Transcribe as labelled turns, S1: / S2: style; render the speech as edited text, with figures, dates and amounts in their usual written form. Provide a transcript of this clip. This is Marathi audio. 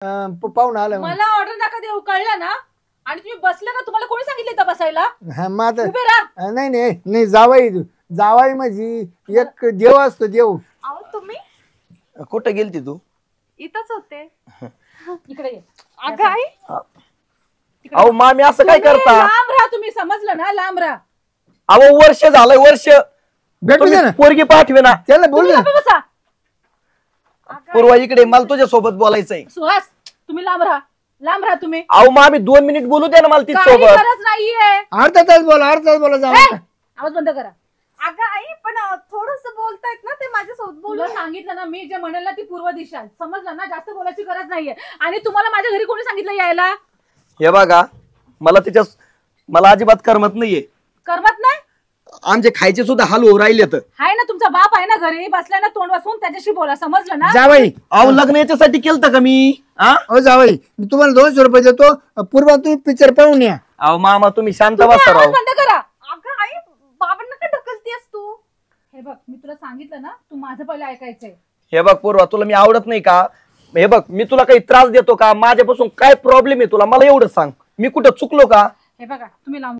S1: पाहुणा आला
S2: मला ऑर्डर नका देऊ, कळलं ना? आणि तुम्ही बसले का? तुम्हाला कोणी सांगितलं इथं बसायला?
S1: उभे
S2: राहा.
S1: नाही नाही नाही, जावाई माझी एक देव असतो देव.
S3: अहो तुम्ही
S4: कुठं गेलती तू?
S3: इथंच होते.
S2: इकडे ये.
S3: अगं आई
S4: अहो मामी असं काय करता?
S2: लांब राहा तुम्ही, समजलं ना? लांब राहा.
S4: अहो वर्ष झालंय वर्ष
S1: भेटू दे ना
S4: पोरगी पाठवे ना.
S1: त्याला बोल
S2: तुम्ही
S1: ना.
S2: गप्प बसा.
S4: पूर्वा इकडे, मला तुझ्या सोबत बोलायचंय.
S2: सुहास तुम्ही लांब राहा, लांब राहा तुम्ही.
S4: अहो मामी 2 मिनिट बोलू द्या ना मला ती
S2: काही
S4: सोबत.
S2: गरज नाहीये.
S1: अर्धा तास बोला जाऊ.
S2: आवाज बंद करा.
S3: अगं आई पण थोडस बोलतायत ना ते माझ्यासोबत
S2: तुला सांगितलं ना मी, जे म्हणेल ना ती पूर्व दिशा. समजलं ना? जास्त बोलायची गरज नाहीये. आणि तुम्हाला माझ्या घरी कोणी सांगितलं यायला?
S4: हे बघा, मला अजिबात करमत नाहीये.
S2: करमत नाही?
S4: आमचे खायचे सुद्धा हाल हो राहिले तर.
S2: हाय ना, तुमचा बाप आहे ना घरी, बसलाय ना तोंड वाचून, त्याच्याशी बोला. समजलं ना?
S1: जावाई
S4: अहो लग्न याच्यासाठी केलं का मी?
S1: हो जावाई, मी तुम्हाला 200 रुपये देतो. पूर्वा तुम्ही पिक्चर पाहून या.
S4: अहो मामा तुम्ही शांत
S2: तुम्ही
S4: बसा
S2: आवाज
S4: राव.
S2: बंद करा.
S3: अगं आई बाबांना का ढकलतेस तू?
S2: हे बघ, मी तुला सांगितलं ना, तू माझं पहिलं ऐकायचंय.
S4: हे बघ पूर्वा, तुला मी आवडत नाही का? हे बघ, मी तुला काही त्रास देतो का? माझ्यापासून काय प्रॉब्लेम आहे तुला? मला एवढं सांग, मी कुठं चुकलो का?
S2: हे बघा, तुम्ही लांब